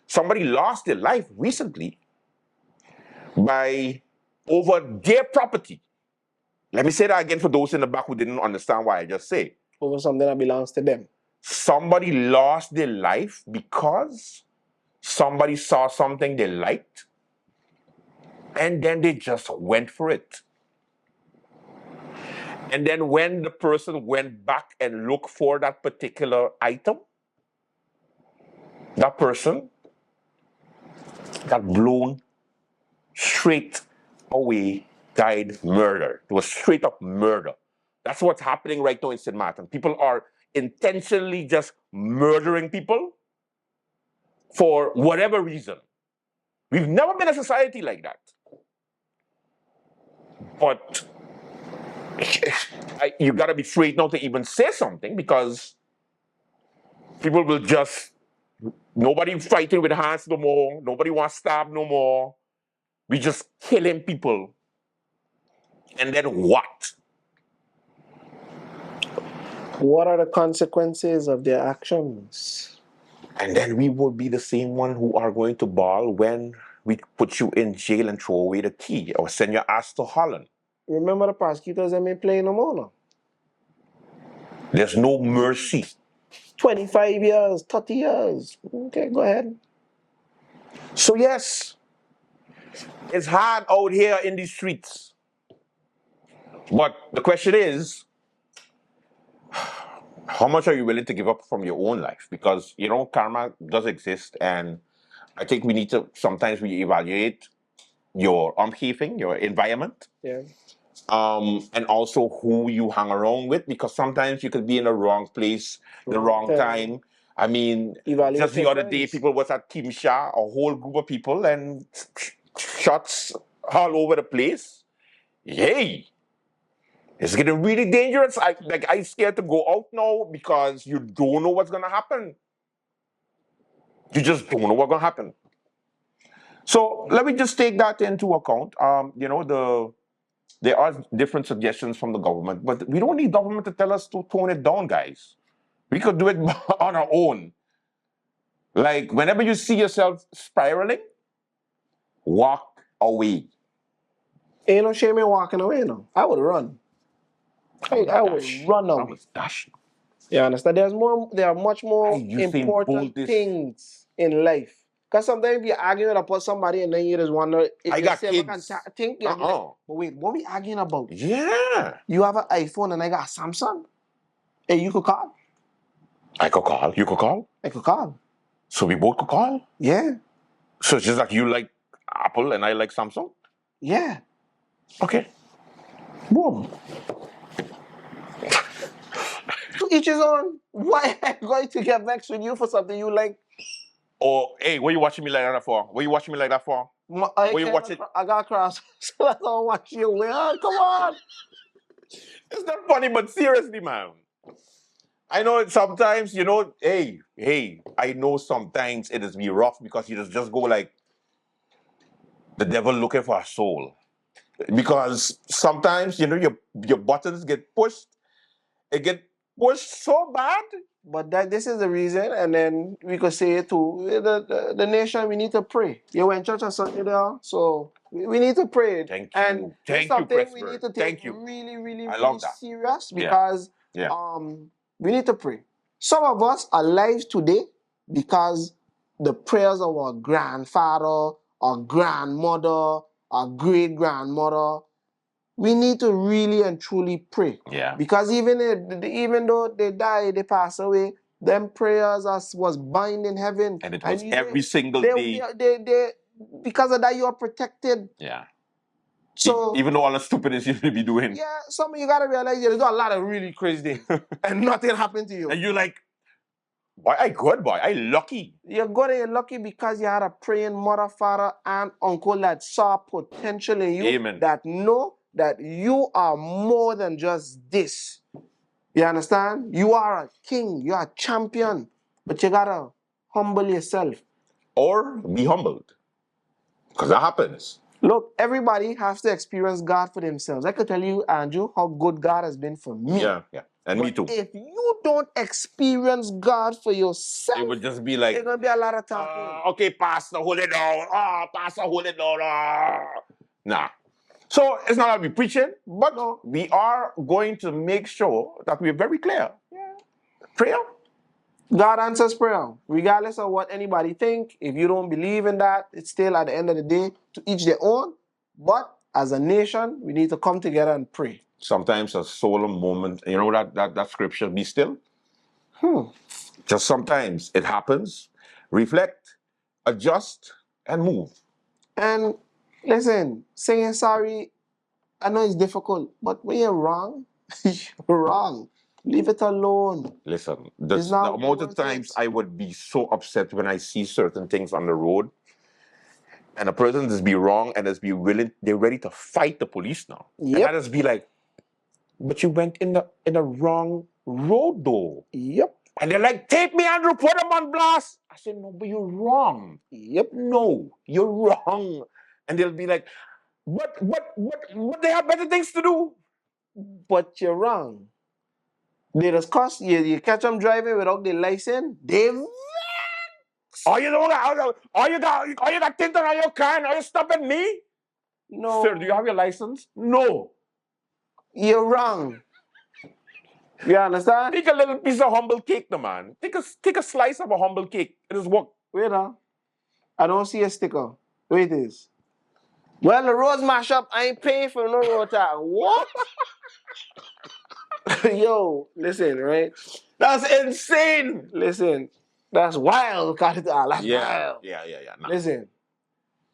somebody lost their life recently by over their property. Let me say that again for those in the back who didn't understand why I just said. Over something that belongs to them. Somebody lost their life because somebody saw something they liked, and then they just went for it. And then when the person went back and looked for that particular item, that person got blown straight away, died, murdered. It was straight up murder. That's what's happening right now in St. Martin. People are intentionally just murdering people for whatever reason. We've never been a society like that. But you gotta be afraid not to even say something because people will just nobody fighting with hands no more. Nobody wants to stab no more. We just killing people. And then what? What are the consequences of their actions? And then we will be the same one who are going to bawl when we put you in jail and throw away the key or send your ass to Holland. Remember the prosecutors that ain't playing no more now. There's no mercy. 25 years, 30 years. Okay, go ahead. So yes, it's hard out here in these streets. But the question is, how much are you willing to give up from your own life? Because, karma does exist. And I think we need to sometimes reevaluate your upkeeping, your environment. Yeah. And also who you hang around with, because sometimes you could be in the wrong place, the wrong time. I mean, Evaluate just the your other day, friends. people was at Kimsha, a whole group of people, and shots all over the place. Yay! It's getting really dangerous. I'm scared to go out now because you don't know what's gonna happen. You just don't know what's gonna happen. So let me just take that into account. There are different suggestions from the government, but we don't need government to tell us to tone it down, guys. We could do it on our own. Like, whenever you see yourself spiraling, walk away. Ain't no shame in walking away now. I would run. I would run I away. was dashing. You understand? There are much more Usain important Bolt is- things in life. Because sometimes you arguing about somebody and then you just wonder if I you got say, "Look, kids." I think you're like, but wait, what we arguing about? Yeah. You have an iPhone and I got a Samsung. Hey, you could call. I could call. You could call. I could call. So we both could call. Yeah. So it's just like you like Apple and I like Samsung. Yeah. Okay. Boom. To each his own. Why am I going to get vexed with you for something you like? Or, hey, what you watching me like that for? What you watching me like that for? What you watching? I got cross. So I don't watch you. Come on. It's not funny, but seriously, man. I know sometimes, hey, I know sometimes it is be rough because you just go like the devil looking for a soul. Because sometimes, your buttons get pushed. It get pushed so bad. But this is the reason, and then we could say it too. The nation, we need to pray. You went church on Sunday there, so we need to pray. Thank and you. it's Thank you, something we Pressburg. need to take Thank you. really, really, I really love that. serious Yeah. because Yeah. we need to pray. Some of us are alive today because the prayers of our grandfather, our grandmother, our great grandmother. We need to really and truly pray. Yeah. Because even though they die, they pass away, them prayers was bound in heaven. And it was every single day. They because of that, you are protected. Yeah. So Even though all the stupidness you may be doing. yeah, some of you gotta realize you do a lot of really crazy things and nothing happened to you. And you're like, boy, I good, boy. I lucky. You're good and you're lucky because you had a praying mother, father, and uncle that saw potential in you. Amen. That know that you are more than just this. You understand? You are a king. You are a champion. But you gotta humble yourself. Or be humbled. Because that happens. Look, everybody has to experience God for themselves. I could tell you, Andrew, how good God has been for me. Yeah. And me too. If you don't experience God for yourself, It would just be like, it's gonna be a lot of talking. okay, Pastor, hold it down. Pastor, hold it down. Nah. So it's not that we're preaching, but we are going to make sure that we're very clear. Yeah. Prayer. God answers prayer, regardless of what anybody think. If you don't believe in that, it's still at the end of the day to each their own. But as a nation, we need to come together and pray. Sometimes a solemn moment. You know that scripture, be still? Just sometimes it happens. Reflect, adjust, and move. And listen, saying sorry, I know it's difficult, but when you're wrong, you're wrong. Leave it alone. Listen, the It's not amount of worth times it. I would be so upset when I see certain things on the road, and a person just be wrong and just be willing, they're ready to fight the police now. Yep. And I just be like, but you went in the wrong road though. Yep. And they're like, take me, Andrew, put him on blast. I said, no, but you're wrong. Yep. No, you're wrong. And they'll be like, but they have better things to do. But you're wrong. They just cost you catch them driving without the license. They All you got tinted on your car and are you stopping me? no. Sir, do you have your license? No. You're wrong. You understand? Take a little piece of humble cake, the man. Take a slice of a humble cake. It is what? Wait now. I don't see a sticker. Wait this. Well, the roads mash up. I ain't paying for no road tax. What? Yo, listen, right? That's insane. Listen, that's wild, Capital. That's wild. Yeah. Nah. Listen,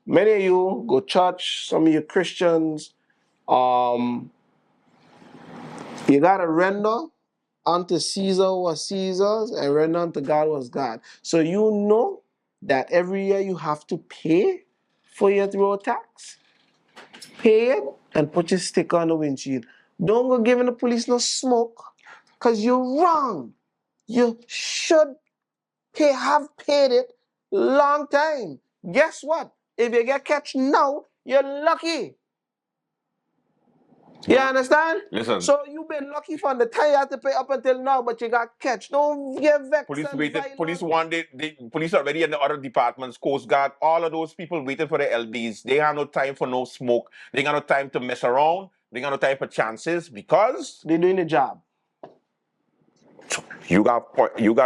many of you go church, some of you Christians, you gotta render unto Caesar what Caesar's and render unto God what's God. So you know that every year you have to pay for your road tax. Pay it and put your sticker on the windshield. Don't go giving the police no smoke, because you're wrong. You should have paid it long time. Guess what? If you get catch now, you're lucky. You understand? Listen. So you've been lucky from the time you had to pay up until now, but you got catch. Don't get vexed. Police police already in the other departments, Coast Guard, all of those people waiting for the LBs. They have no time for no smoke. They got no time to mess around. They got no time for chances because they're doing the job. You got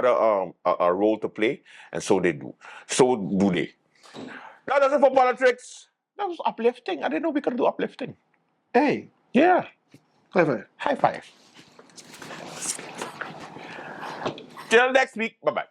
a role to play, and so they do. So do they. Now that's it for politics. That was uplifting. I didn't know we could do uplifting. Hey. Yeah. High five. High five. Till next week. Bye-bye.